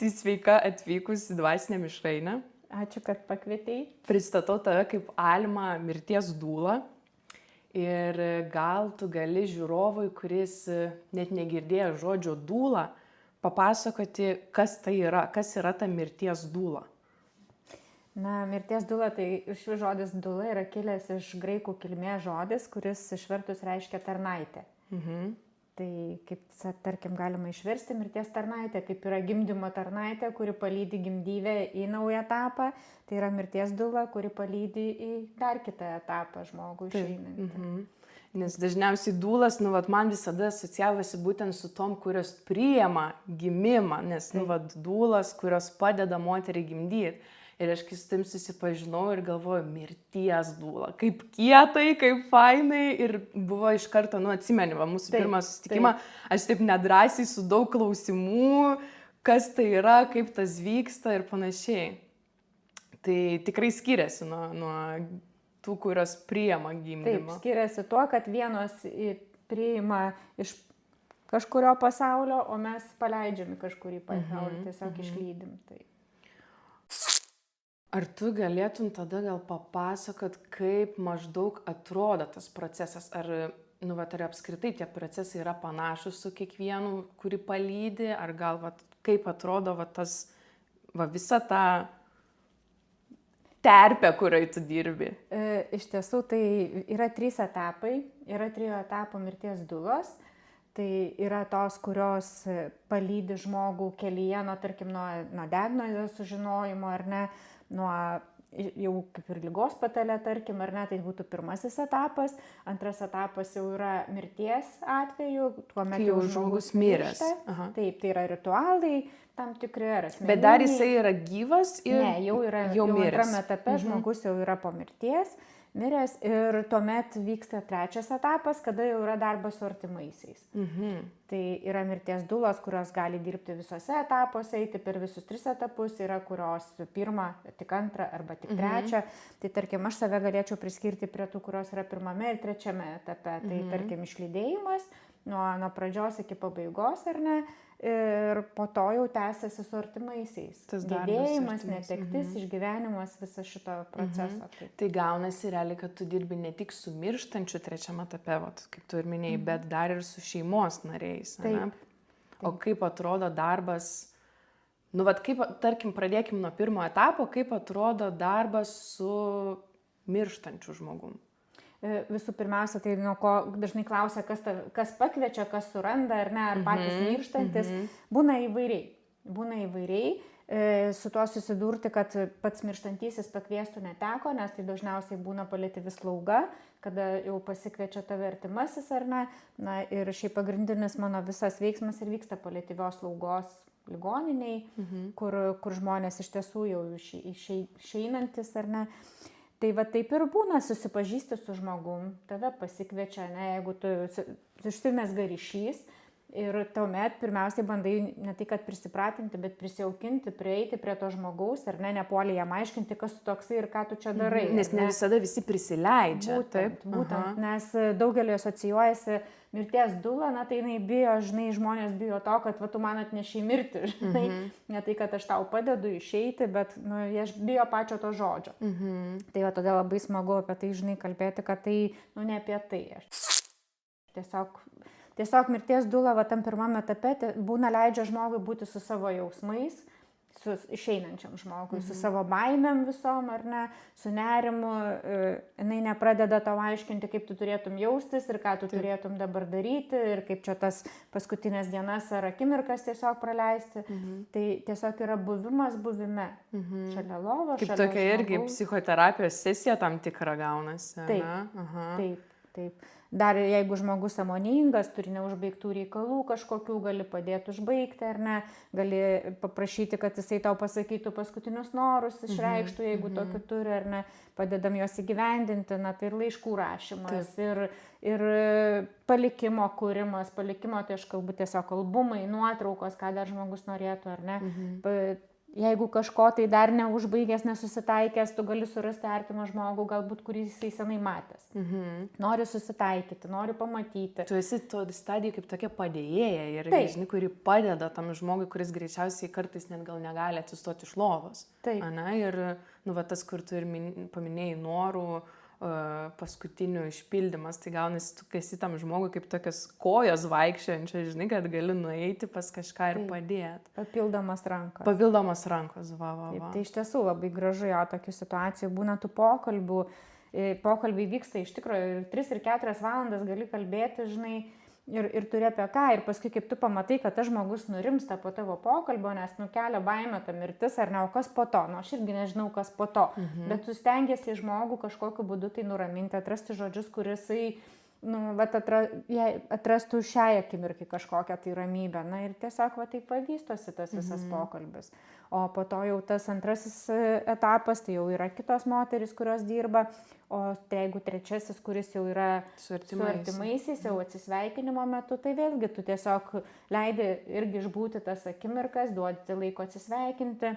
Tai sveika atvykus į Dvasinę mišrainę. Ačiū, kad pakvietei. Pristatau tave kaip Alma mirties dūla. Ir gal tu gali žiūrovui, kuris net negirdėjo žodžio dūla, papasakoti, kas tai yra, kas yra ta mirties dūla. Na, mirties dūla, tai šis žodis dūla yra kilęs iš graikų kilmės žodis, kuris išvertus reiškia tarnaitė. Tai kaip, tarkim, galima išversti mirties tarnaitę, kaip yra gimdymo tarnaitė, kuri palydi gimdyvę į naują etapą, tai yra mirties dūla, kuri palydi į dar kitą etapą žmogų išeinantį. Nes dažniausiai dūlas, man visada asocijavosi būtent su tom, kurios priima gimimą, nes, dūlas, kurios padeda moteriai gimdyti. Ir aš kai su tim susipažinau ir galvoju, mirties dūla, kaip kietai, kaip fainai. Ir buvo iš karto, atsimeni, mūsų pirmą susitikimą, aš taip nedrąsiai su daug klausimų, kas tai yra, kaip tas vyksta ir panašiai. Tai tikrai skiriasi nuo tų, kurios priima gimdymą. Taip, skiriasi tuo, kad vienos priima iš kažkurio pasaulio, o mes paleidžiame kažkurį pasaulį, tiesiog išlydim. Tai. Ar tu galėtum tada gal papasakot, kaip maždaug atrodo tas procesas? Ar apskritai tie procesai yra panašus su kiekvienu, kurį palydi? Ar gal kaip atrodo visa ta terpė, kurioje tu dirbi? Iš tiesų, tai yra 3 etapai. Yra 3 etapų mirties dūlos. Tai yra tos, kurios palydi žmogų kelyje, tarkim, nuo diagnozės sužinojimo, ar ne, nuo jau kaip ir ligos patale, tarkim, ar ne, tai būtų pirmasis etapas. Antras etapas jau yra mirties atveju, tuomet jau žmogus miręs. Taip, tai yra ritualai tam tikri ar asmeniniai. Bet dar jisai yra gyvas ir ne, jau antrame etape žmogus jau yra po mirties. Miręs ir tuomet vyksta 3 etapas, kada jau yra darbas su artimaisiais. Tai yra mirties dūlos, kurios gali dirbti visose etapuose, eiti per visus 3 etapus, yra kurios pirmą, tik antrą arba tik 3. Tai tarkim, aš save galėčiau priskirti prie tų, kurios yra 1. ir 3. etape. Tai tarkim, išlydėjimas nuo pradžios iki pabaigos, ar ne? Ir po to jau tęsiasi su artimaisiais. Gedėjimas, netektis, išgyvenimas viso šito proceso. Tai gaunasi realiai, kad tu dirbi ne tik su mirštančiu 3. etape, kaip tu ir minėjai, bet dar ir su šeimos nariais. Taip. O kaip atrodo darbas, kaip, tarkim, pradėkim nuo 1 etapo, kaip atrodo darbas su mirštančiu žmogum? Visų pirmiausia, tai nuo ko dažnai klausia, kas pakviečia, kas suranda, ar ne, ar patys mirštantis. Būna įvairiai. Su tuo susidurti, kad pats mirštantysis pakviestų neteko, nes tai dažniausiai būna paliatyvi slauga, kada jau pasikviečia tave artimasis, ar ne. Na ir šiaip pagrindinis mano visas veiksmas ir vyksta paliatyvios slaugos ligoniniai, kur žmonės iš tiesų jau išeinantis, ar ne. Tai taip ir būna, susipažįsti su žmogum, tave pasikviečia, ne, jeigu tu užsimezga ryšys ir tuomet pirmiausiai bandai ne tai, kad prisipratinti, bet prisijaukinti, prieiti prie to žmogaus ir nepuolį jam aiškinti, kas tu toksai ir ką tu čia darai. Nes ne visada visi prisileidžia. Būtent, nes daugelį asocijuojasi mirties dūla, tai jinai bijo, žmonės bijo to, kad tu man atnešiai mirti, ne tai, kad aš tau padedu išeiti, bet jie bijo pačio to žodžio. Tai todėl labai smagu apie tai, kalbėti, kad tai, ne apie tai. Tiesiog mirties dūla tam 1. etape būna leidžia žmogui būti su savo jausmais, su išeinančiam žmogui, su savo baimėm visom, ar ne, su nerimu. Jinai nepradeda tau aiškinti, kaip tu turėtum jaustis ir ką tu turėtum dabar daryti ir kaip čia tas paskutinės dienas ar akimirkas tiesiog praleisti. Tai tiesiog yra buvimas buvime. Šalia lovos, šalia žmogaus. Kaip tokia irgi psichoterapijos sesija tam tikra gaunasi. Taip. Dar jeigu žmogus sąmoningas, turi neužbaigtų reikalų kažkokių, gali padėti užbaigti, ar ne, gali paprašyti, kad jisai tau pasakytų paskutinius norus, išreikštų, jeigu tokių turi, ar ne, padedam juos įgyvendinti, tai ir laiškų rašymas, ir palikimo kūrimas, palikimo, tai aš kalbu tiesiog albumai, nuotraukos, ką dar žmogus norėtų, ar ne, Jeigu kažko tai dar neužbaigęs, nesusitaikęs, tu gali surasti artimą žmogų, galbūt kurį jisai senai matęs. Nori susitaikyti, nori pamatyti. Tu esi to stadijai kaip tokia padėjėja ir, Taip. žinai, kuri padeda tam žmogui, kuris greičiausiai kartais net gal negali atsistoti iš lovos. Taip. Ane? Ir, nu, va, tas, kur tu ir paminėjai norų, paskutinių išpildymas, tai gaunasi, tu esi tam žmogui kaip tokios kojos vaikščiojančio, žinai, kad gali nueiti pas kažką ir padėti. Papildomas rankos. Papildomas rankos, va. Taip, tai iš tiesų labai gražu, jo, tokių situacijų būna tų pokalbių. Pokalbiai vyksta iš tikrųjų ir 3 ir 4 valandas gali kalbėti, žinai, ir turi apie ką. Ir paskui, kaip tu pamatai, kad tas žmogus nurimsta po tavo pokalbio, nes nukelia baimę ta mirtis, ar ne, o kas po to. Nu, aš irgi nežinau, kas po to. Bet tu stengiasi žmogų kažkokiu būdu tai nuraminti, atrasti žodžius, kurisai, nu, atrastų šiai akimirkai kažkokią tai ramybę. Na ir tiesiog, va, taip pavystosi tas visas pokalbis. O po to jau tas antrasis etapas, tai jau yra kitos moterys, kurios dirba. O tai jeigu trečiasis, kuris jau yra su artimaisiais, jau atsisveikinimo metu, tai vėlgi tu tiesiog leidi irgi išbūti tas akimirkas, duoti laiko atsisveikinti.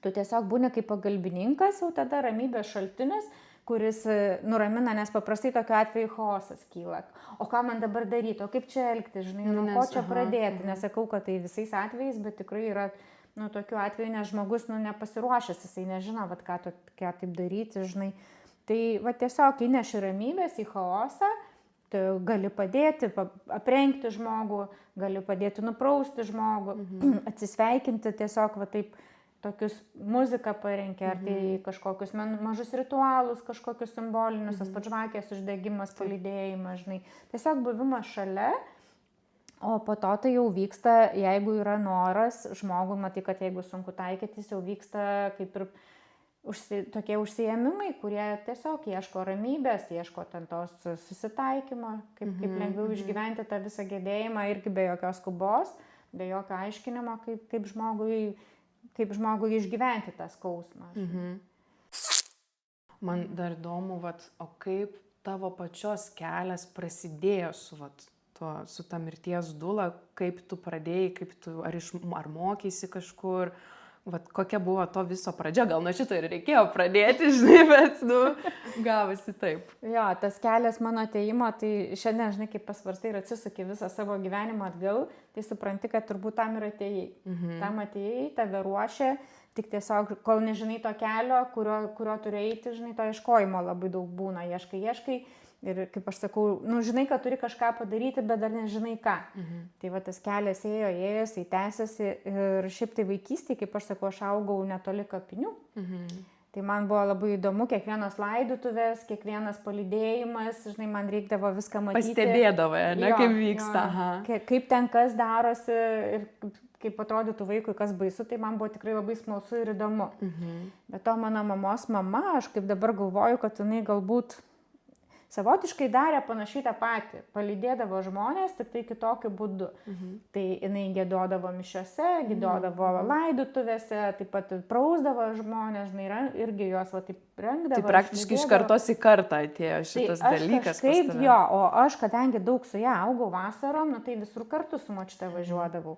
Tu tiesiog būni kaip pagalbininkas, jau tada ramybės šaltinis, kuris nuramina, nes paprastai tokiu atveju chaosas kyla. O ką man dabar daryti, o kaip čia elgtis, žinai, nuo ko čia pradėti. Nesakau, kad tai visais atvejais, bet tikrai yra, nu, tokiu atveju, nes žmogus, nu, nepasiruošęs, jisai nežino, vat, ką taip daryti, žinai. Tai va tiesiog įneši ramybės į chaosą, tu gali padėti aprengti žmogų, gali padėti nuprausti žmogų, atsisveikinti tiesiog va taip tokius muziką parenkia, ar tai kažkokius mažus ritualus, kažkokius simbolinius, tas pats žvakės uždegimas, palydėjimas, žinai. Tiesiog buvimas šalia, o po to tai jau vyksta, jeigu yra noras, žmogui matai, kad jeigu sunku taikytis, jau vyksta kaip ir tokie užsiėmimai, kurie tiesiog ieško ramybės, ieško ten tos susitaikymo, kaip lengviau išgyventi tą visą gedėjimą irgi be jokios skubos, be jokio aiškinimo, kaip žmogui išgyventi tą skausmą. Man dar įdomu, vat, o kaip tavo pačios kelias prasidėjo su ta mirties dula, kaip tu pradėjai, ar mokeisi kažkur, vat, kokia buvo to viso pradžia, gal nuo šito ir reikėjo pradėti, žinai, bet, nu, gavosi taip. Jo, tas kelias mano atėjimo, tai šiandien, žinai, kaip pasvarstai ir atsisuki visą savo gyvenimą atgal, tai supranti, kad turbūt tam ir atėjai. Tam atėjai, tave ruošia, tik tiesiog, kol nežinai to kelio, kurio turi eiti, žinai, to ieškojimo labai daug būna, ieškai. Ir kaip aš sakau, nu, žinai, kad turi kažką padaryti, bet dar nežinai ką. Tai va tas kelias ėjo, jisai tęsiasi ir šiaip tai vaikystėje, kaip aš sakau, aš augau netoli kapinių. Tai man buvo labai įdomu, kiekvienos laidotuvės, kiekvienas palydėjimas, žinai, man reikdavo viską matyti. Pastebėdavai, ne, kaip vyksta. Kaip ten kas darosi ir kaip atrodytų vaikui, kas baisu, tai man buvo tikrai labai smalsu ir įdomu. Bet to mano mamos mama, aš kaip dabar galvoju, kad jinai galbūt savotiškai darė panašiai tą patį, palydėdavo žmonės, tik tai kitokiu būdu. Tai jinai giedodavo mišiose, giedodavo laidotuvėse, taip pat prausdavo žmonės, žinai, irgi juos va taip rengdavo. Tai praktiškai iš kartos į kartą atėjo šitas dalykas. Taip, jo, o aš, kadangi daug su ją augau vasarom, nu, tai visur kartu su močiute važiuodavau.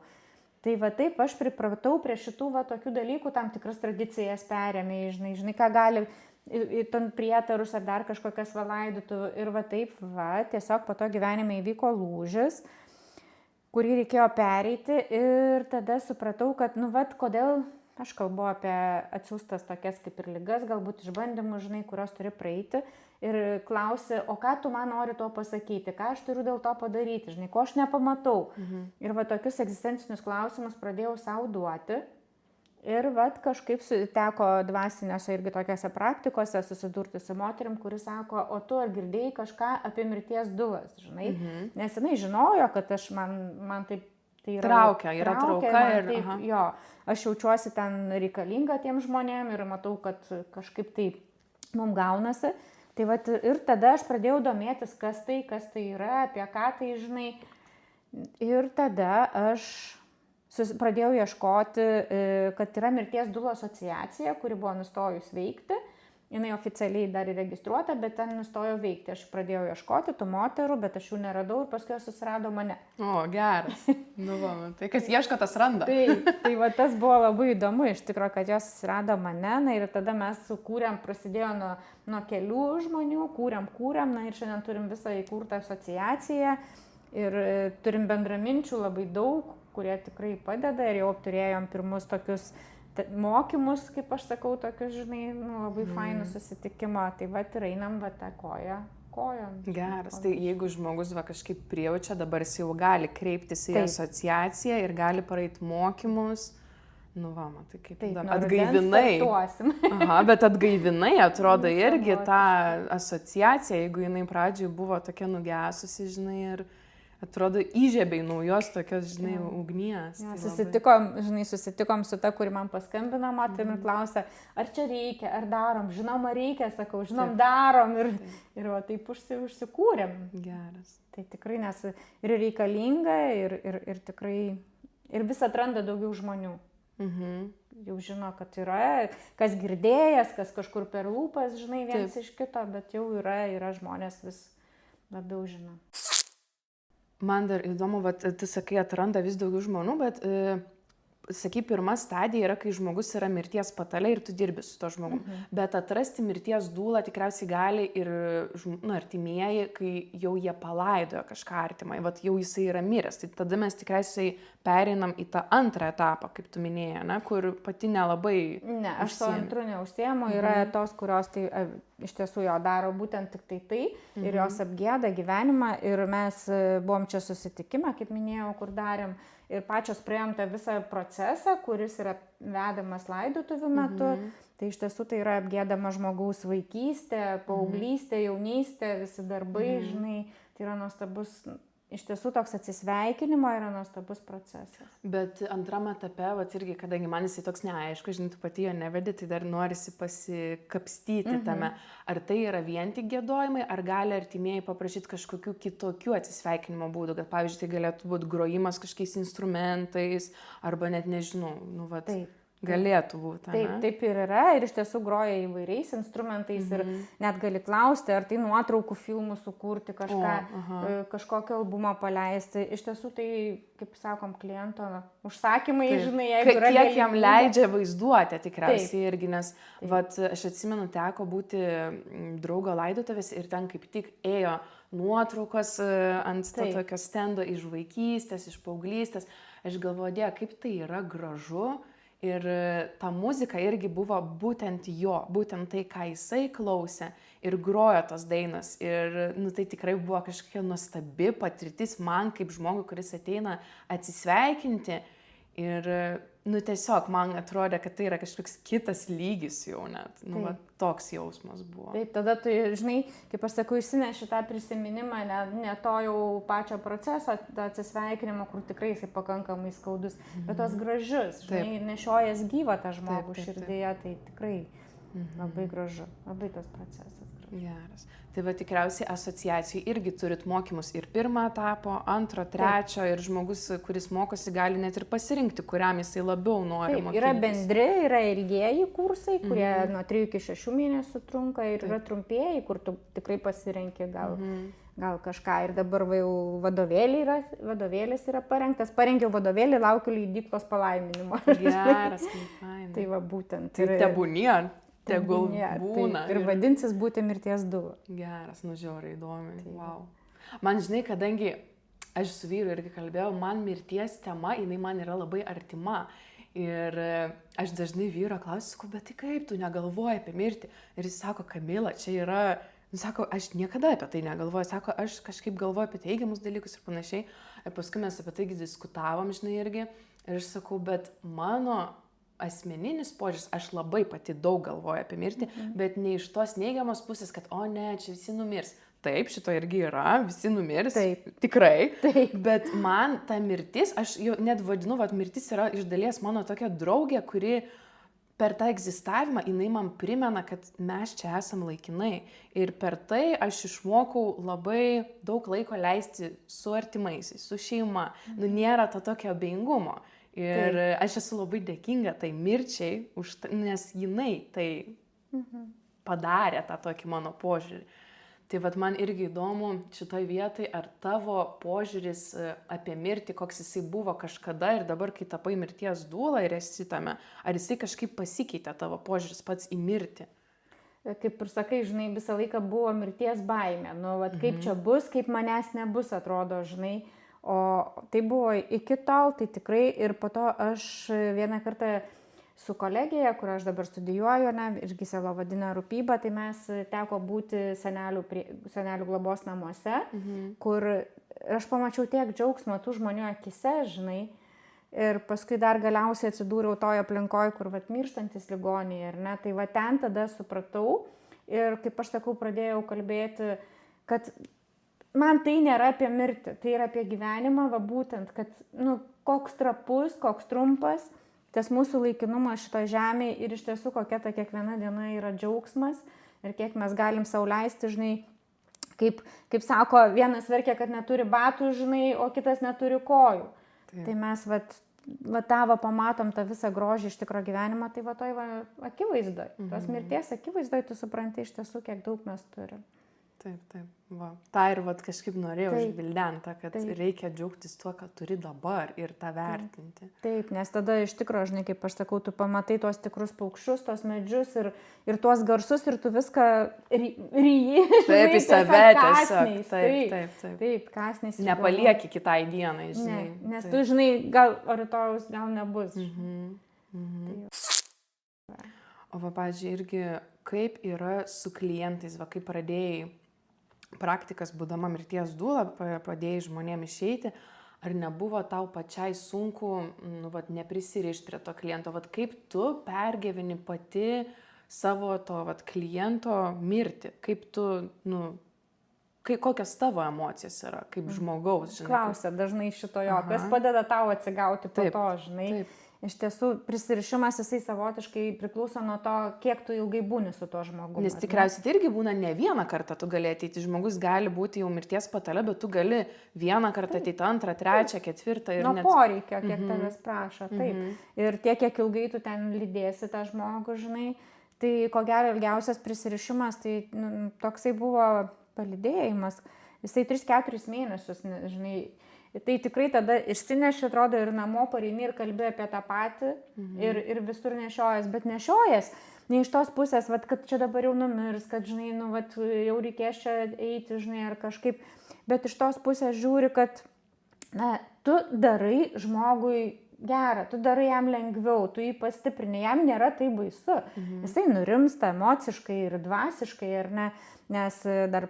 Tai va taip aš pripratau prie šitų va tokių dalykų, tam tikras tradicijas perėmė, žinai, ką gali į ten prietarus ar dar kažkokias valaidotų. Ir va taip, tiesiog po to gyvenime įvyko lūžis, kurį reikėjo pereiti ir tada supratau, kad, nu, kodėl aš kalbu apie atsiųstas tokias kaip ir ligas, galbūt išbandymus, žinai, kurios turi praeiti ir klausi, o ką tu man nori to pasakyti, ką aš turiu dėl to padaryti, žinai, ko aš nepamatau. Ir va tokius egzistencinius klausimus pradėjau savo duoti. Ir vat kažkaip teko dvasinėse irgi tokiose praktikose susidurti su moterim, kuris sako, o tu ar girdėjai kažką apie mirties dulas, žinai? Nes jinai žinojo, kad man taip tai yra trauka ir taip, jo, aš jaučiuosi ten reikalinga tiem žmonėm ir matau, kad kažkaip tai mums gaunasi. Tai vat ir tada aš pradėjau domėtis, kas tai yra, apie ką tai, žinai. Ir tada aš pradėjau ieškoti, kad yra mirties dulų asociacija, kuri buvo nustojus veikti. jinai oficialiai dar įregistruota, bet ten nustojo veikti. Aš pradėjau ieškoti tų moterų, bet aš jų neradau ir paskui jos susirado mane. O, geras. Nu, va, tai kas ieško, tas randa. Tai va tas buvo labai įdomu, iš tikrųjų, kad jos susirado mane, na ir tada mes sukūrėm, prasidėjo nuo kelių žmonių, kūrėm, na ir šiandien turim visą įkurtą asociaciją ir turim bendraminčių labai daug, kurie tikrai padeda ir jau turėjom pirmus tokius mokymus, kaip aš sakau, tokius, žinai, labai fainus susitikimo, tai va ir einam va tą kojon. Geras, tai jeigu žmogus va kažkaip prijaučia, dabar jis jau gali kreiptis į asociaciją ir gali praeiti mokymus. Nu va, matai, kaip atgaivinai. Aha, bet atgaivinai, atrodo, irgi tą asociaciją, jeigu jinai pradžioj buvo tokia nugesusi, žinai, ir atrodo, įžiebei naujos tokios, žinai, ugnies. Ja, susitikom su ta, kuri man paskambino, moterim ir klausė, ar čia reikia, ar darom. Žinoma, reikia, sakau, žinom, darom. Ir va, taip užsikūrėm. Geras. Tai tikrai, nes ir reikalinga, ir tikrai, ir vis atranda daugiau žmonių. Jau žino, kad yra, kas girdėjęs, kas kažkur per lūpas, žinai, vienas iš kito, bet jau yra žmonės vis labiau žino. Man dar įdomu, tu sakai, atranda vis daugiau žmonių, bet, sakai, pirma stadija yra, kai žmogus yra mirties patale ir tu dirbi su to žmogum. Bet atrasti mirties dūlą tikriausiai gali ir artimieji, kai jau jie palaidojo kažką artimai, jau jisai yra miręs. Tai tada mes tikriausiai pereinam į tą antrą etapą, kaip tu minėjai, ne, kur pati nelabai... Ne, aš to antru neužsiemu, yra tos, kurios tai iš tiesų jo daro būtent tik tai ir jos apgėda gyvenimą ir mes buvom čia susitikime, kaip minėjau, kur darėm ir pačios praėjom tą visą procesą, kuris yra vedamas laidotuvių metu. Tai iš tiesų tai yra apgėdama žmogaus vaikystė, paauglystė, jaunystė, visi darbai, žinai, tai yra nuostabus, iš tiesų toks atsisveikinimo yra nuostabus procesas. Bet antram etape, irgi, kadangi man jisai toks neaišku, žinai, tu pati jo nevedi, tai dar norisi pasikapstyti tame. Ar tai yra vien tik giedojimai, ar gali artimieji paprašyti kažkokių kitokių atsisveikinimo būdų, kad pavyzdžiui, tai galėtų būti grojimas kažkokiais instrumentais, arba net nežinau, galėtų būti. Taip ir yra, ir iš tiesų groja įvairiais instrumentais ir net gali klausti, ar tai nuotraukų filmų sukurti, kažkokio albumo paleisti. Iš tiesų tai, kaip sakom, kliento užsakymai, žinai, jeigu yra... Kiek jam leidžia vaizduotę tikriausiai irgi, nes aš atsimenu, teko būti draugo laidotuvės ir ten kaip tik ėjo nuotraukos ant to tokio stendo iš vaikystės, iš paauglystės. Aš galvoju, kaip tai yra gražu. Ir ta muzika irgi buvo būtent jo, būtent tai, ką jisai klausė ir grojo tos dainos. Ir tai tikrai buvo kažkokia nuostabi patirtis man kaip žmogui, kuris ateina atsisveikinti. Ir tiesiog man atrodė, kad tai yra kažkoks kitas lygis jau net. Toks jausmas buvo. Taip, tada tu, žinai, kaip aš sakau, išsineši tą prisiminimą, ne to jau pačio proceso, tą atsisveikinimą, kur tikrai jisai pakankamai skaudus, bet tos gražius, žinai, nešiojas gyvą tą žmogų širdyje, tai tikrai labai gražu, labai tas procesas. Geras. Tai tikriausiai asociacijai irgi turit mokymus ir pirmą etapo, antro, trečio ir žmogus, kuris mokosi, gali net ir pasirinkti, kuriam jisai labiau nori mokytis. Yra bendri, yra ilgieji kursai, kurie nuo 3 iki 6 mėnesių trunka ir yra trumpieji, kur tu tikrai pasirenki gal kažką. Ir dabar jau vadovėlis yra parengtas. Parengiau vadovėlį, laukiu leidyklos palaiminimo. Geras, kaip fainai. Tai va būtent. Tai tebūnie. Tegul būna. Ir vadinsis būti mirties dūla. Geras, žiauriai įdomi. Wow. Man, žinai, kadangi aš su vyru irgi kalbėjau, man mirties tema, jinai man yra labai artima. Ir aš dažnai vyro klausiu, bet tai kaip tu negalvoji apie mirtį? Ir jis sako, Kamila, čia yra... Sako, aš niekada apie tai negalvoju. Sako, aš kažkaip galvoju apie teigiamus dalykus ir panašiai. Ir paskui mes apie tai diskutavom, žinai, irgi. Ir aš sakau, bet mano... asmeninis požiūris, aš labai pati daug galvoju apie mirtį, bet ne iš tos neigiamos pusės, kad o ne, čia visi numirs. Taip, šito irgi yra, visi numirs. Taip. Tikrai. Taip. Bet man ta mirtis, aš jau net vadinu, mirtis yra iš dalies mano tokia draugė, kuri per tą egzistavimą, jinai man primena, kad mes čia esam laikinai. Ir per tai aš išmokau labai daug laiko leisti su artimaisiais, su šeima. Nėra to tokio abejingumo. Ir aš esu labai dėkinga tai mirčiai, nes jinai tai padarė tą tokį mano požiūrį. Tai vat man irgi įdomu šitoj vietoj, ar tavo požiūris apie mirtį, koks jisai buvo kažkada ir dabar, kai tapai mirties dūla ir esi tame, ar jisai kažkaip pasikeitė tavo požiūris pats į mirtį? Kaip ir sakai, žinai, visą laiką buvo mirties baimė. Nu, vat, kaip čia bus, kaip manęs nebus, atrodo, žinai. O tai buvo iki tol, tai tikrai. Ir po to aš vieną kartą su kolegija, kur aš dabar studijuoju, irgi sielovadinę rūpybą, tai mes teko būti senelių globos namuose, kur aš pamačiau tiek džiaugsmo tų žmonių akise, žinai, ir paskui dar galiausiai atsidūriau toje aplinkoje, kur vat mirštantis ligoniai, ar ne, tai va ten tada supratau ir, kaip aš sakau, pradėjau kalbėti, kad man tai nėra apie mirtį, tai yra apie gyvenimą, va būtent, kad, nu, koks trapus, koks trumpas, tas mūsų laikinumas šito žemėje ir iš tiesų kokia ta kiekviena diena yra džiaugsmas ir kiek mes galim sau leisti, žinai, kaip sako, vienas verkia, kad neturi batų, žinai, o kitas neturi kojų. Taip. Tai mes va pamatom tą visą grožį iš tikro gyvenimo, tai va toj akivaizdoj, tos mirties akivaizdoj tu supranti iš tiesų, kiek daug mes turim. Taip, va. Ta ir vat kažkaip norėjau išgvildenti, kad reikia džiaugtis tuo, ką turi dabar ir tą vertinti. Taip, nes tada iš tikro, žinai, kaip aš sakau, tu pamatai tuos tikrus paukščius, tos medžius ir tuos garsus ir tu viską ryji. Taip, į save tiesiog. Taip, kasniais. Nepalieki kitai dienai, žinai. Ne, nes tu, žinai, gal rytojus gal nebus. O va, pavyzdžiui, irgi kaip yra su klientais, va, kaip pradėjai praktikas, būdama mirties dūla, padėjai žmonėm išeiti, ar nebuvo tau pačiai sunku, nu, vat, neprisirišti prie to kliento, vat, kaip tu pergyveni pati savo to vat, kliento mirtį, kaip tu, nu, kokios tavo emocijos yra, kaip žmogaus, žinai. Klausia dažnai šitojo, kas padeda tau atsigauti po to, žinai. Taip. Iš tiesų, prisirišimas jisai savotiškai priklauso nuo to, kiek tu ilgai būni su tuo žmogumi. Nes tikriausiai tai irgi būna ne vieną kartą tu gali ateiti. Žmogus gali būti jau mirties patale, bet tu gali vieną kartą ateiti, antrą, trečią, ketvirtą. Nuo poreikio, kiek tavęs prašo. Taip. Ir tiek, kiek ilgai tu ten lydėsi tą žmogų, žinai. Tai ko gero ilgiausias prisirišimas, tai toksai buvo palydėjimas. Jisai 3-4 mėnesius, žinai. Tai tikrai tada išsinešė, atrodo, ir namo pareini ir kalbė apie tą patį ir visur nešiojas, bet nešiojas. Ne iš tos pusės, vat, kad čia dabar jau numirs, kad, žinai, nu, vat, jau reikės čia eiti, žinai, ar kažkaip. Bet iš tos pusės žiūri, kad tu darai žmogui gerą, tu darai jam lengviau, tu jį pastiprini, jam nėra tai baisu. Jisai nurimsta emociškai ir dvasiškai, ar ne? Nes dar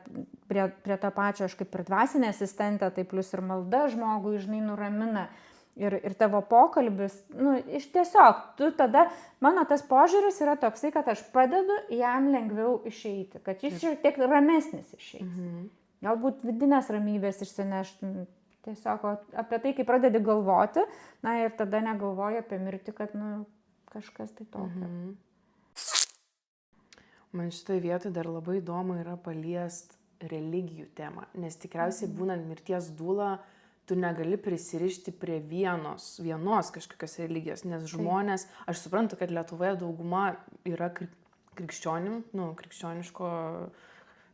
prie to pačio aš kaip ir dvasinė asistentė, tai plus ir malda žmogui, žinai, nuramina. Ir tavo pokalbis, nu, iš tiesiog, tu tada, mano tas požiūris yra toksai, kad aš padedu jam lengviau išeiti, kad jis šiek tiek ramesnis išeis. Galbūt vidinės ramybės išsinešti, tiesiog apie tai, kai pradedi galvoti, na ir tada negalvoji apie mirtį, kad, nu, kažkas tai tokio. Man šitoje vietoje dar labai įdomu yra paliest religijų temą, nes tikriausiai būnant mirties dūla, tu negali prisirišti prie vienos kažkokios religijos, nes žmonės, aš suprantu, kad Lietuvoje dauguma yra krikščioniško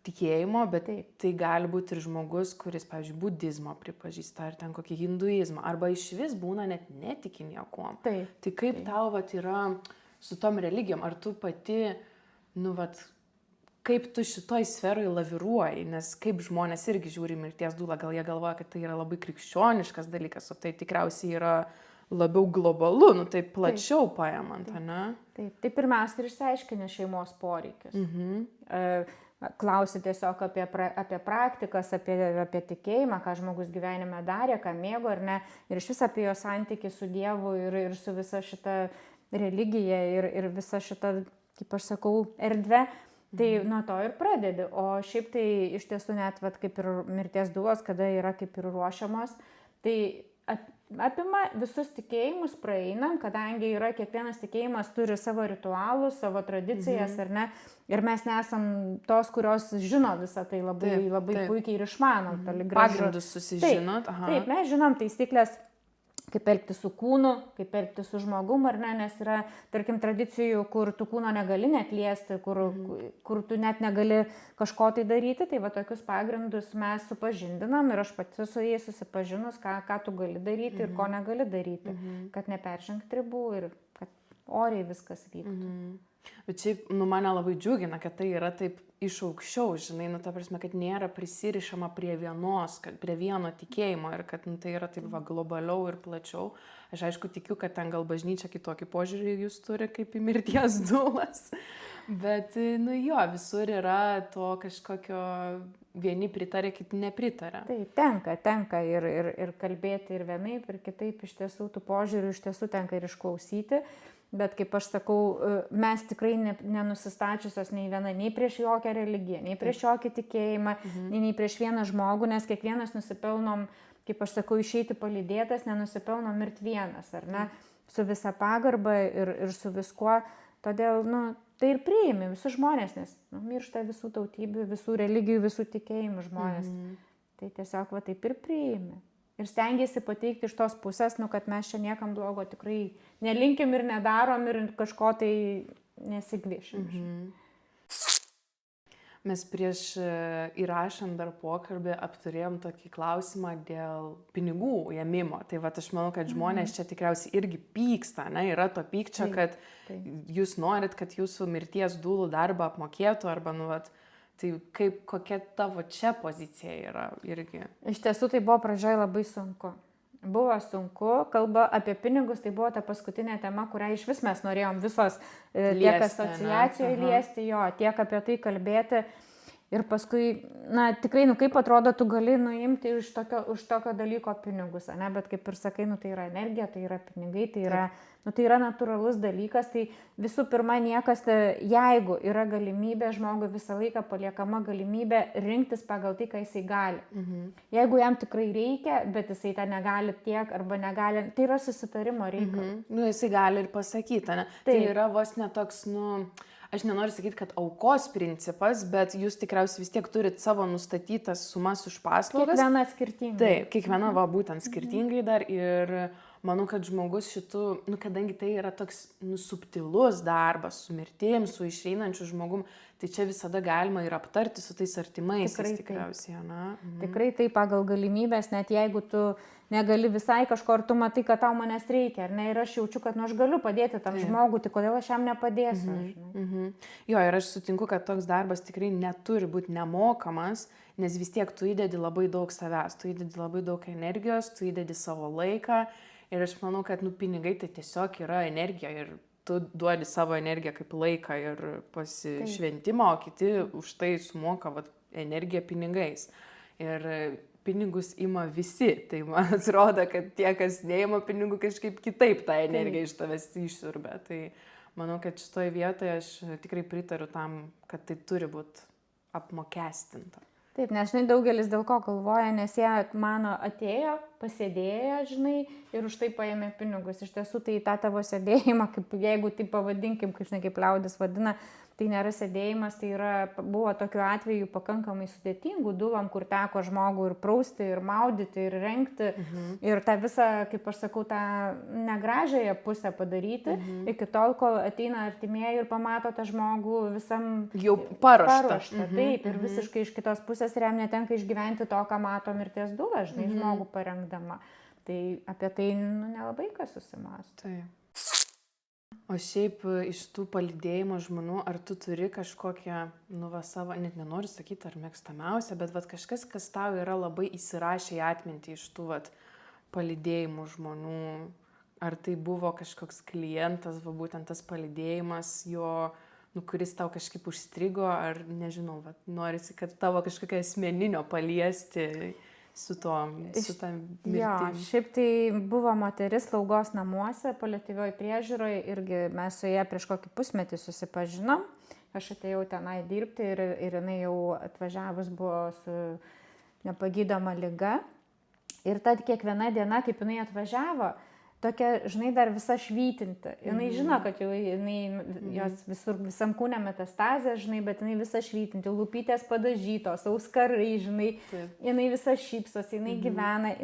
tikėjimo, bet tai gali būti ir žmogus, kuris, pavyzdžiui, budizmo pripažįsta, ar ten kokį hinduizmą, arba iš vis būna net netiki niekuom. Tai kaip tau vat, yra su tom religijom, ar tu pati, nu, vat, kaip tu šitoj sferoje laviruoji, nes kaip žmonės irgi žiūri mirties dūlą, gal jie galvoja, kad tai yra labai krikščioniškas dalykas, o tai tikriausiai yra labiau globalu, nu, tai plačiau paimant, ne? Taip, tai pirmiausia ir išsiaiškini šeimos poreikius. Klausi tiesiog apie praktikas, apie tikėjimą, ką žmogus gyvenime darė, ką mėgo ar ne, ir iš vis apie jo santykį su Dievu ir su visa šita religija ir visa šita, kaip aš sakau, erdvė. Tai nuo to ir pradedi, o šiaip tai iš tiesų net kaip ir mirties dūlos, kada yra kaip ir ruošiamos, tai apima visus tikėjimus, praeinam, kadangi yra kiekvienas tikėjimas turi savo ritualus, savo tradicijas, ar ne, ir mes nesam tos, kurios žino visą tai labai puikiai ir išmanom. Pagrindus susižinot. Taip, mes žinom taisyklės, kaip elgtis su kūnu, kaip elgtis su žmogum, ar ne, nes yra, tarkim, tradicijų, kur tu kūno negali net liesti, kur tu net negali kažko tai daryti, tai va tokius pagrindus mes supažindinam ir aš pati su jais susipažinus, ką tu gali daryti ir ko negali daryti, kad neperžengti ribų ir kad oriai viskas vyktų. Bet šiaip, mane labai džiugina, kad tai yra taip iš aukščiau, žinai, ta prasme, kad nėra prisirišama prie vieno tikėjimo ir kad tai yra taip globaliau ir plačiau. Aš aišku tikiu, kad ten gal bažnyčia kitokį požiūrį jūs turi kaip į mirties dūlas, bet, visur yra to kažkokio vieni pritarė, kiti nepritarė. Tai tenka ir kalbėti ir vienaip, ir kitaip, iš tiesų tų požiūrių iš tiesų tenka ir išklausyti. Bet kaip aš sakau, mes tikrai nenusistačiusios nei viena, nei prieš jokią religiją, nei prieš jokį tikėjimą, nei prieš vieną žmogų, nes kiekvienas nusipelnom, kaip aš sakau, išeiti palydėtas, nenusipelnom mirti vienas, ar ne, su visa pagarba ir su viskuo. Todėl, tai ir priimi visus žmonės, nes miršta visų tautybių, visų religijų, visų tikėjimų žmonės. Tai tiesiog taip ir priimi. Ir stengiasi pateikti iš tos pusės, kad mes čia niekam blogo tikrai nelinkim ir nedarom ir kažko tai nesigviešim. Mes prieš įrašant dar pokalbį apturėjom tokį klausimą dėl pinigų ėmimo. Tai aš manau, kad žmonės čia tikriausiai irgi pyksta, yra to pykčio, kad jūs norit, kad jūsų mirties dūlų darbą apmokėtų arba, tai kokia tavo čia pozicija yra irgi? Iš tiesų tai buvo pradžioje labai sunku. Buvo sunku, kalba apie pinigus, tai buvo ta paskutinė tema, kurią iš vis mes norėjom visos tiek asociacijoje liesti, tiek apie tai kalbėti. Ir paskui, tikrai, kaip atrodo, tu gali nuimti už tokio dalyko pinigus, bet kaip ir sakai, tai yra energija, tai yra pinigai, tai yra natūralus dalykas, tai visų pirma niekas, jeigu yra galimybė, žmogui visą laiką paliekama galimybė rinktis pagal tai, ką jisai gali. Jeigu jam tikrai reikia, bet jisai tą negali tiek arba negali, tai yra susitarimo reikalas. Jisai gali ir pasakyti, ne? Tai yra vos netoks, aš nenoriu sakyti, kad aukos principas, bet jūs tikriausiai vis tiek turit savo nustatytas sumas už paslaugas. Kiekviena skirtingai. Taip, kiekviena būtent skirtingai dar ir manau, kad žmogus šitų, kadangi tai yra toks subtilus darbas su mirtim, su išeinančiu žmogum, tai čia visada galima ir aptarti su tais artimaisiais tikriausiai. Tikrai tai pagal galimybės, net jeigu tu negali visai kažko, ar tu matai, kad tau manęs reikia, ar ne, ir aš jaučiu, kad aš galiu padėti tam žmogui, tai kodėl aš jam nepadėsiu. Jo, ir aš sutinku, kad toks darbas tikrai neturi būti nemokamas, nes vis tiek tu įdedi labai daug savęs, tu įdedi labai daug energijos, tu įdedi savo laiką ir aš manau, kad pinigai tai tiesiog yra energija ir tu duodi savo energiją kaip laiką ir pasišventimą, o kiti už tai sumoka energiją pinigais. Ir pinigus ima visi, tai man atrodo, kad tie, kas neima pinigų, kažkaip kitaip tą energiją iš tavęs išsiurbia. Tai manau, kad šitoje vietoje aš tikrai pritariu tam, kad tai turi būti apmokestinta. Taip, nes daugelis dėl ko galvoja, nes jie mano atėjo, pasėdėjo, ir už tai paėmė pinigus. Iš tiesų tai tą tavo sėdėjimą, jeigu tai pavadinkim, kaip liaudis vadina, tai nėra sėdėjimas, tai buvo tokiu atveju pakankamai sudėtingų dūlam, kur teko žmogų ir prausti, ir maudyti, ir rengti, ir tą visą, kaip aš sakau, tą negražiąją pusę padaryti, iki tol, kol ateina artimieji ir pamato tą žmogų visam jau paruoštą. Taip, ir visiškai iš kitos pusės ir jam netenka išgyventi to, ką mato mirties dūla, žmogų parengdama. Tai apie tai nelabai kas susimąsto. Taip. O šiaip iš tų palydėjimo žmonių, ar tu turi kažkokią, savo, net nenoriu sakyti, ar mėgstamiausia, bet kažkas, kas tau yra labai įsirašę į atmintį iš tų palydėjimų žmonių, ar tai buvo kažkoks klientas, būtent tas palydėjimas jo, kuris tau kažkaip užstrigo, ar nežinau, norisi, kad tavo kažkokia asmeninio paliesti su tą mirtimi. Jo, šiaip tai buvo moteris slaugos namuose, paliatyvioj priežiūroje, irgi mes su ją prieš kokį pusmetį susipažinom. Aš atėjau tenai dirbti ir jinai jau atvažiavus buvo su nepagydoma liga. Ir tad kiekviena diena, kaip jinai atvažiavo, tokia, dar visa švytinti. Jinai žino, kad jau jos visam kūne metastazė, bet jinai visa švytinti, lūpytės padažytos, auskarai, jinai visa šypsos, jinai gyvena,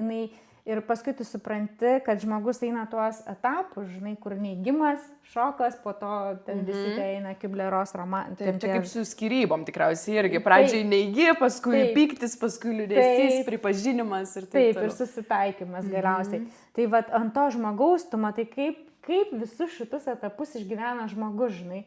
Ir paskui tu supranti, kad žmogus eina tuos etapus, žinai, kur neigimas, šokas, po to ten visi tai eina Kubleros romaną. Taip, čia kaip su skyrybom tikriausiai irgi. Pradžiai neigi, paskui pyktis, paskui liūdesys, pripažinimas ir taip. Taip, ir susitaikymas galiausiai. Tai vat ant to žmogaus tu matai, kaip visus šitus etapus išgyvena žmogus, žinai.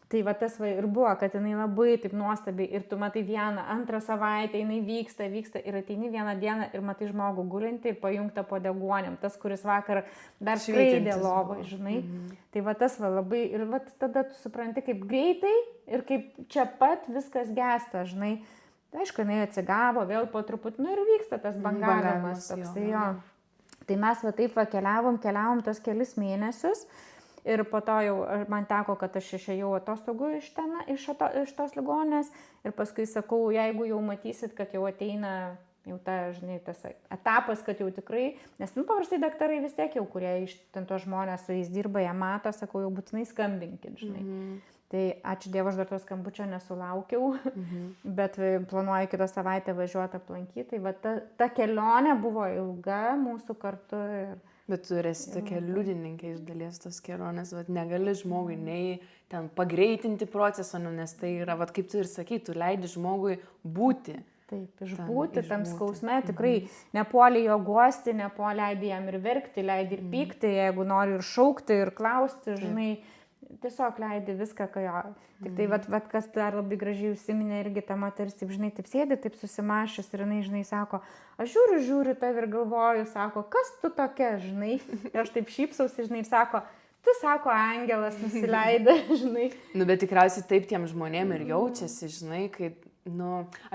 Tai va tas ir buvo, kad jinai labai taip nuostabiai ir tu matai vieną, antrą savaitę, jinai vyksta ir ateini vieną dieną ir matai žmogų gulinti ir pajungta po deguoniam, tas, kuris vakar dar skraidė lovą, žinai. Tai va tas va labai ir va tada tu supranti, kaip greitai ir kaip čia pat viskas gęsta, žinai. Tai aišku, jinai atsigavo, vėl po truputį, ir vyksta tas bangavimas. Tai jo. Tai mes va taip va keliavom tos kelis mėnesius. Ir po to jau man teko, kad aš išėjau atostogų iš tos ligoninės. Ir paskui sakau, jeigu jau matysit, kad jau ateina jau žinai, tas etapas, kad jau tikrai, nes paprastai daktarai vis tiek jau, kurie iš ten to žmonės su jais dirba, jie mato, sakau, jau būtinai skambinkit, žinai. Tai ačiū Dievui, aš dar to skambučio nesulaukiau, bet planuoju kitą savaitę važiuoti aplankyti. Tai va ta kelionė buvo ilga mūsų kartu. Bet tu esi tokia liudininkė iš dalies tos kelionės, negali žmogui nei ten pagreitinti proceso, nes tai yra, kaip tu ir sakai, tu leidi žmogui būti. Taip, išbūti tam skausme, tikrai nepuolė jo guosti, leidi jam ir verkti, leidi ir pykti, jeigu nori ir šaukti, ir klausti, žinai, tiesiog leidi viską, ką jo. Tik tai, kas dar labai gražiai užsiminė irgi ta moteris, taip, žinai, taip sėdi, taip susimašęs ir jinai, žinai, sako, aš žiūriu tav ir galvoju, sako, kas tu tokia, žinai, ir aš taip šypsausi, žinai, ir sako, tu, sako, angelas nusileidai, žinai. Bet tikriausiai taip tiem žmonėm ir jaučiasi, žinai, kai,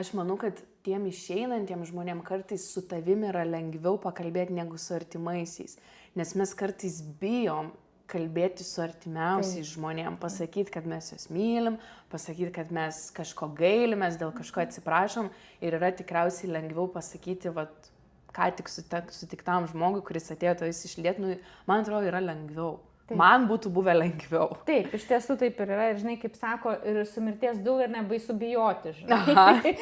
aš manau, kad tiem išeinantiem žmonėm kartais su tavimi yra lengviau pakalbėti negu su artimaisiais, nes mes kartais bijom kalbėti su artimiausiais žmonėm, pasakyti, kad mes juos mylim, pasakyti, kad mes kažko gailimės, dėl kažko atsiprašom ir yra tikriausiai lengviau pasakyti, ką tik sutiktam žmogui, kuris atėjo to jis išliet, man atrodo, yra lengviau. Taip. Man būtų buvę lengviau. Taip, iš tiesų taip ir yra, ir žinai, kaip sako, ir su mirties dūla ir nebaisu bijoti, žinai.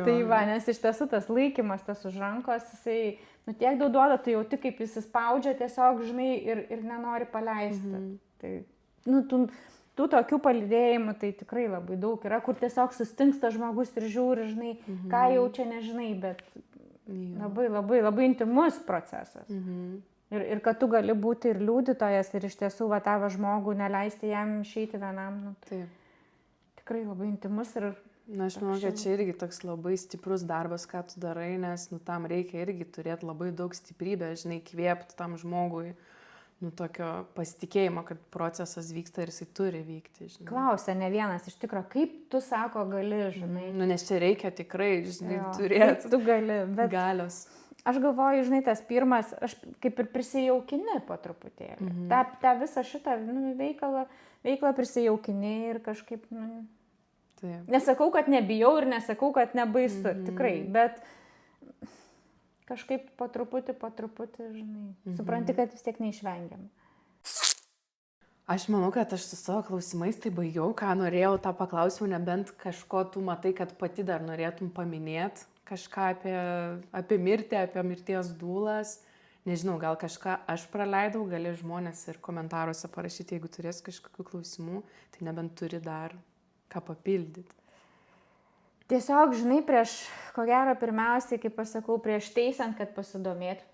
Tai va, nes iš tiesų tas laikymas, tas už rankos, jisai tiek daug duoda, tu jauti, kaip jis spaudžia tiesiog, žinai, ir nenori paleisti. Tai, tų tokių palydėjimų tai tikrai labai daug yra, kur tiesiog sustingsta žmogus ir žiūri, žinai, ką jaučia, nežinai, bet labai, labai, labai intimus procesas. Ir kad tu gali būti ir liudytojas, ir iš tiesų tavo žmogų neleisti jam išeiti vienam. Tikrai labai intimus ir... Aš manau, kad čia irgi toks labai stiprus darbas, ką tu darai, nes tam reikia irgi turėti labai daug stiprybės, žinai, kvėpti tam žmogui, tokio pasitikėjimo, kad procesas vyksta ir jisai turi vykti, žinai. Klausia ne vienas iš tikro, kaip tu, sako, gali, žinai. Nes čia reikia tikrai, žinai, turėti. Tu gali, bet... Galios. Aš galvoju, žinai, tas pirmas, aš kaip ir prisijaukini po truputėlį. Ta visą šitą veiklą prisijaukini ir kažkaip, nesakau, kad nebijau ir nesakau, kad nebaisu, tikrai, bet kažkaip po truputį, žinai, supranti, kad vis tiek neišvengiam. Aš manau, kad aš su savo klausimais tai baigiau, ką norėjau, tą paklausiau, nebent kažko tu matai, kad pati dar norėtum paminėti, kažką apie mirtį, apie mirties dūlas. Nežinau, gal kažką aš praleidau, gali žmonės ir komentaruose parašyti, jeigu turės kažkokių klausimų, tai nebent turi dar ką papildyti. Tiesiog, žinai, ko gero pirmiausiai, kaip pasakau, prieš teisant, kad pasidomėt,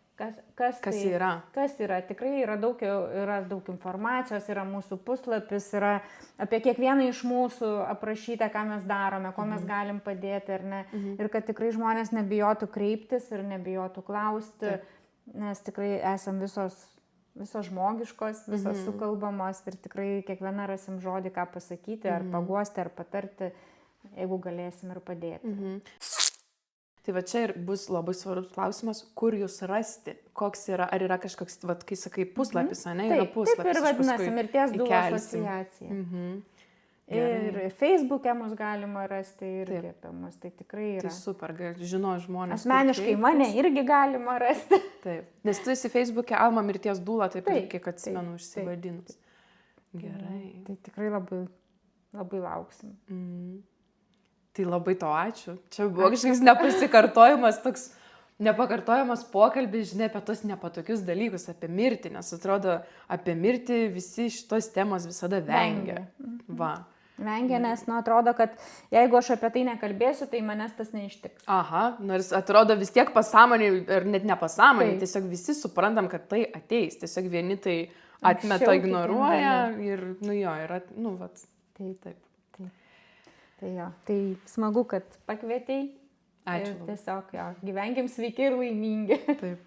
kas yra. Kas yra. Tikrai yra daug informacijos, yra mūsų puslapis, yra apie kiekvieną iš mūsų aprašyta, ką mes darome, ko mes galim padėti ar ne. Ir kad tikrai žmonės nebijotų kreiptis ir nebijotų klausti, nes tikrai esam visos žmogiškos, visos sukalbamos ir tikrai kiekviena rasim žodį, ką pasakyti, ar paguosti, ar patarti, jeigu galėsim ir padėti. Tai va čia ir bus labai svarbus klausimas, kur jūs rasti, koks yra, ar yra kažkoks, kai sakai puslapis, ne, yra puslapis. Taip ir vadinasi mirties dūlų asociacija. Ir Facebook'e mus galima rasti irgi apie mus, tai tikrai yra. Tai super, žino žmonės. Asmeniškai mane irgi galima rasti. Taip, nes tu esi Facebook'e Alma mirties dūla, taip ir kiek atsimenu užsivadinus. Gerai. Tai tikrai labai, labai lauksim. Tai labai tau ačiū. Čia buvo kažkoks nepasikartojimas, toks nepakartojamas pokalbis, žinai, apie tos nepatokius dalykus, apie mirtį, nes atrodo, apie mirtį visi šitos temos visada vengia. Va. Vengia, nes, atrodo, kad jeigu aš apie tai nekalbėsiu, tai manęs tas neištiks. Aha, nors atrodo vis tiek pasąmonė, ir net nepasąmonė, tiesiog visi suprantam, kad tai ateis, tiesiog vieni tai atmeta, ignoruoja ir, yra, vat. Taip. Tai jo, tai smagu, kad pakvietei. Ačiū. Ir tiesiog, gyvenkim sveiki ir laimingi. Taip.